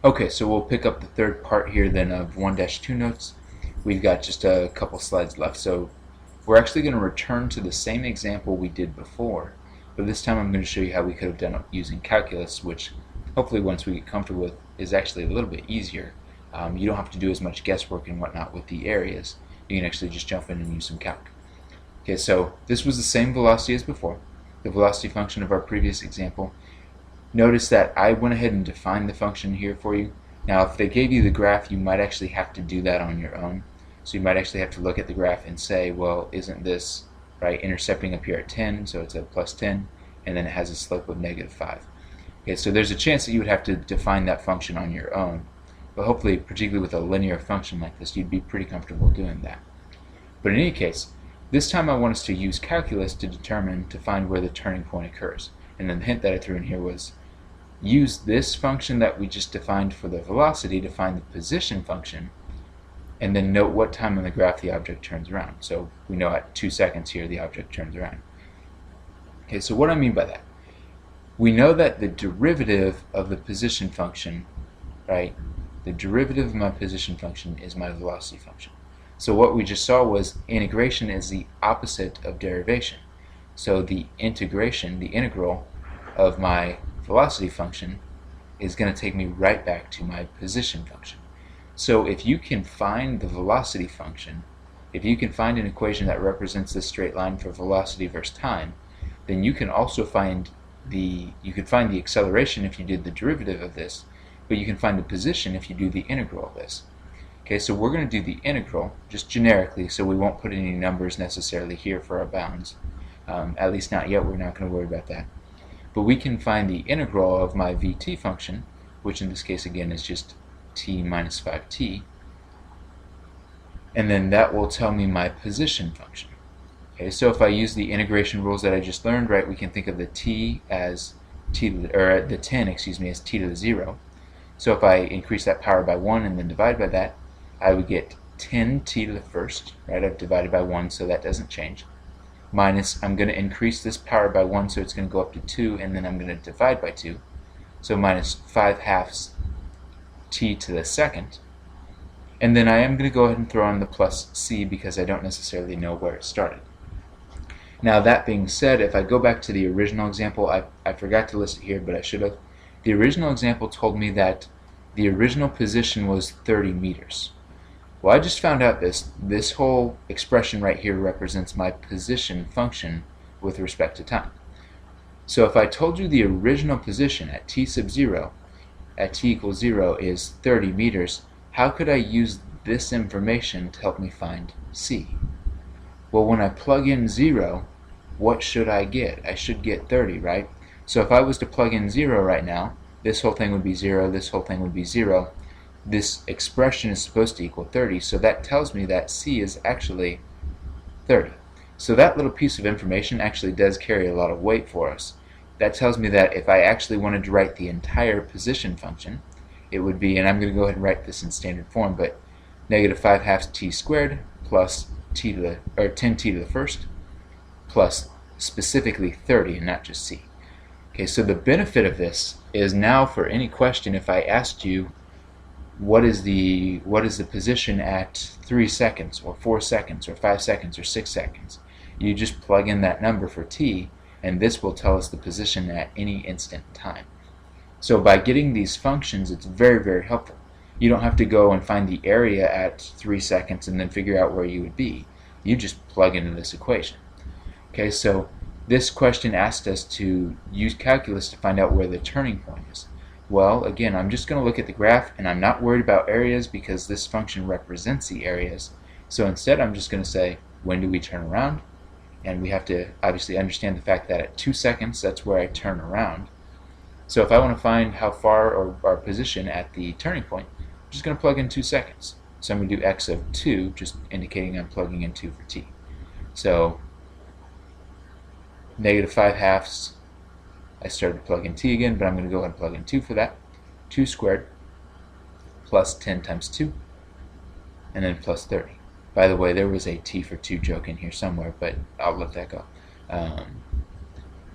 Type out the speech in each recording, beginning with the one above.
Okay, so we'll pick up the third part here then of 1-2 notes. We've got just a couple slides left, so we're actually going to return to the same example we did before, but this time I'm going to show you how we could have done it using calculus, which hopefully once we get comfortable with is actually a little bit easier. You don't have to do as much guesswork and whatnot with the areas. You can actually just jump in and use some calc. Okay, so this was the same velocity as before, the velocity function of our previous example. Notice that I went ahead and defined the function here for you. Now if they gave you the graph, you might actually have to do that on your own. So you might actually have to look at the graph and say, well, isn't this right intercepting up here at 10, so it's a plus 10, and then it has a slope of -5. Okay, so there's a chance that you would have to define that function on your own, but hopefully, particularly with a linear function like this, you'd be pretty comfortable doing that. But in any case, this time I want us to use calculus to find where the turning point occurs. And then the hint that I threw in here was use this function that we just defined for the velocity to find the position function, and then note what time on the graph the object turns around. So we know at 2 seconds here the object turns around. Okay, so what do I mean by that? We know that the derivative of the position function, right, the derivative of my position function is my velocity function. So what we just saw was integration is the opposite of derivation. So the integration, the integral of my velocity function is going to take me right back to my position function. So if you can find the velocity function, if you can find an equation that represents this straight line for velocity versus time, then you can also find the acceleration if you did the derivative of this, but you can find the position if you do the integral of this. Okay, so we're going to do the integral just generically, so we won't put any numbers necessarily here for our bounds. At least not yet, we're not going to worry about that. But we can find the integral of my vt function, which in this case again is just t minus 5t, and then that will tell me my position function. Okay, so if I use the integration rules that I just learned, right, we can think of the t as t to the, or the 10, excuse me, as t to the 0. So if I increase that power by 1 and then divide by that, I would get 10t to the first, right? I've divided by 1, so that doesn't change. Minus, I'm going to increase this power by 1, so it's going to go up to 2, and then I'm going to divide by 2. So minus 5/2 t to the second. And then I am going to go ahead and throw in the plus c because I don't necessarily know where it started. Now that being said, if I go back to the original example, I forgot to list it here, but I should have. The original example told me that the original position was 30 meters. Well, I just found out this whole expression right here represents my position function with respect to time. So if I told you the original position at t sub 0, at t equals 0 is 30 meters, how could I use this information to help me find c? Well, when I plug in 0, what should I get? I should get 30, right? So if I was to plug in 0 right now, this whole thing would be 0, this whole thing would be 0. This expression is supposed to equal 30, so that tells me that c is actually 30. So that little piece of information actually does carry a lot of weight for us. That tells me that if I actually wanted to write the entire position function, it would be, and I'm going to go ahead and write this in standard form, but negative 5/2 t squared plus t to the, or 10t to the first, plus specifically 30 and not just c. Okay, so the benefit of this is now for any question, if I asked you what is the position at 3 seconds or 4 seconds or 5 seconds or 6 seconds, you just plug in that number for t, and this will tell us the position at any instant in time. So by getting these functions, it's very, very helpful. You don't have to go and find the area at 3 seconds and then figure out where you would be. You just plug into this equation. Okay, so this question asked us to use calculus to find out where the turning point is. Well, again, I'm just going to look at the graph, and I'm not worried about areas because this function represents the areas. So instead, I'm just going to say, when do we turn around? And we have to obviously understand the fact that at 2 seconds, that's where I turn around. So if I want to find how far, or our position at the turning point, I'm just going to plug in 2 seconds. So I'm going to do x of 2, just indicating I'm plugging in 2 for t. So negative 5/2, I started to plug in t again, but I'm going to go ahead and plug in 2 for that. 2 squared plus 10 times 2, and then plus 30. By the way, there was a t for 2 joke in here somewhere, but I'll let that go.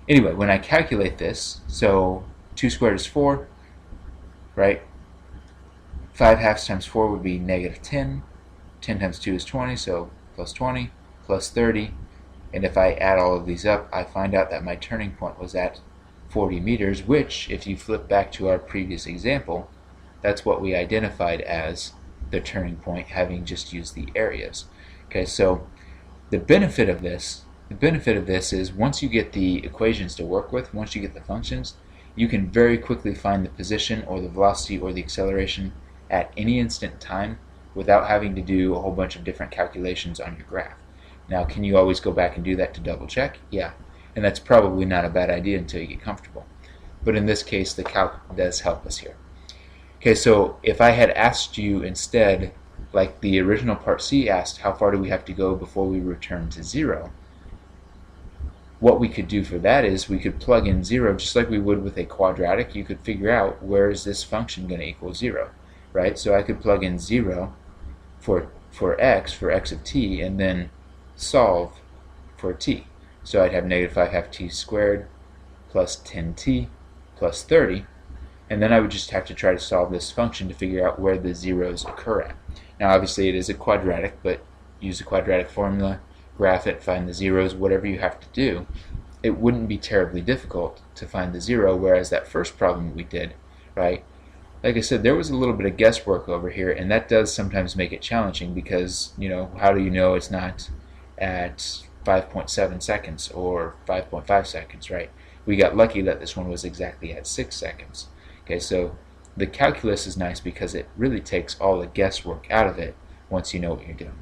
Anyway, when I calculate this, so 2 squared is 4, right? 5 halves times 4 would be negative 10. 10 times 2 is 20, so plus 20, plus 30. And if I add all of these up, I find out that my turning point was at 40 meters, which, if you flip back to our previous example, that's what we identified as the turning point, having just used the areas. Okay, so the benefit of this is once you get the equations to work with, once you get the functions, you can very quickly find the position or the velocity or the acceleration at any instant time without having to do a whole bunch of different calculations on your graph. Now, can you always go back and do that to double check? Yeah, and that's probably not a bad idea until you get comfortable. But in this case, the calc does help us here. Okay, so if I had asked you instead, like the original part C asked, how far do we have to go before we return to 0? What we could do for that is we could plug in 0 just like we would with a quadratic. You could figure out where is this function going to equal 0, right? So I could plug in 0 for x of t, and then solve for t. So I'd have negative 5 half t squared plus 10t plus 30, and then I would just have to try to solve this function to figure out where the zeros occur at. Now obviously it is a quadratic, but use the quadratic formula, graph it, find the zeros, whatever you have to do. It wouldn't be terribly difficult to find the 0, whereas that first problem we did, right? Like I said, there was a little bit of guesswork over here, and that does sometimes make it challenging because, you know, how do you know it's not at 5.7 seconds or 5.5 seconds, right? We got lucky that this one was exactly at 6 seconds. Okay, so the calculus is nice because it really takes all the guesswork out of it once you know what you're doing.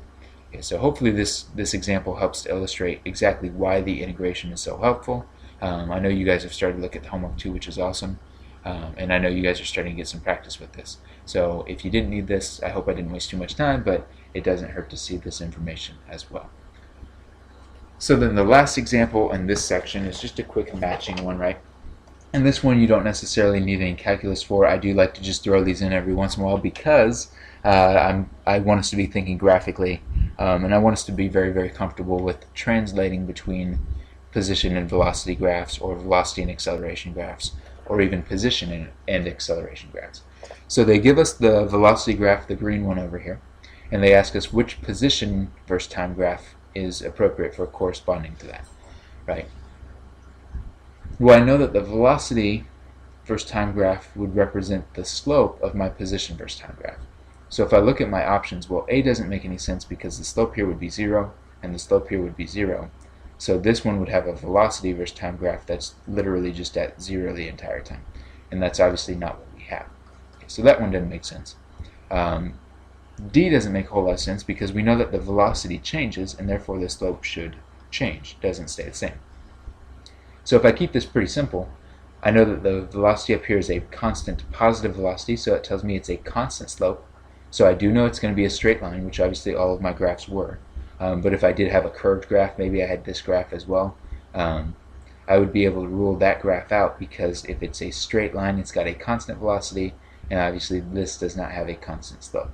Okay, so hopefully this example helps to illustrate exactly why the integration is so helpful. I know you guys have started to look at the homework too, which is awesome. And I know you guys are starting to get some practice with this. So if you didn't need this, I hope I didn't waste too much time, but it doesn't hurt to see this information as well. So then the last example in this section is just a quick matching one, right? And this one you don't necessarily need any calculus for. I do like to just throw these in every once in a while because I want us to be thinking graphically, and I want us to be very, very comfortable with translating between position and velocity graphs, or velocity and acceleration graphs, or even position and acceleration graphs. So they give us the velocity graph, the green one over here, and they ask us which position versus time graph is appropriate for corresponding to that, right? Well, I know that the velocity versus time graph would represent the slope of my position versus time graph. So if I look at my options, well, A doesn't make any sense because the slope here would be 0 and the slope here would be 0. So this one would have a velocity versus time graph that's literally just at 0 the entire time. And that's obviously not what we have. Okay, so that one doesn't make sense. D doesn't make a whole lot of sense because we know that the velocity changes and therefore the slope should change, doesn't stay the same. So if I keep this pretty simple, I know that the velocity up here is a constant positive velocity, so it tells me it's a constant slope. So I do know it's going to be a straight line, which obviously all of my graphs were. But if I did have a curved graph, maybe I had this graph as well, I would be able to rule that graph out because if it's a straight line, it's got a constant velocity, and obviously this does not have a constant slope.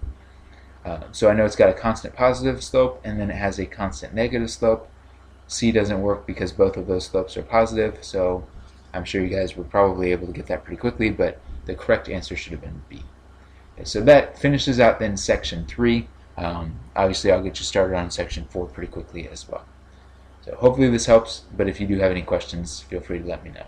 So I know it's got a constant positive slope, and then it has a constant negative slope. C doesn't work because both of those slopes are positive, so I'm sure you guys were probably able to get that pretty quickly, but the correct answer should have been B. Okay, so that finishes out then section 3. Obviously I'll get you started on section 4 pretty quickly as well. So hopefully this helps, but if you do have any questions, feel free to let me know.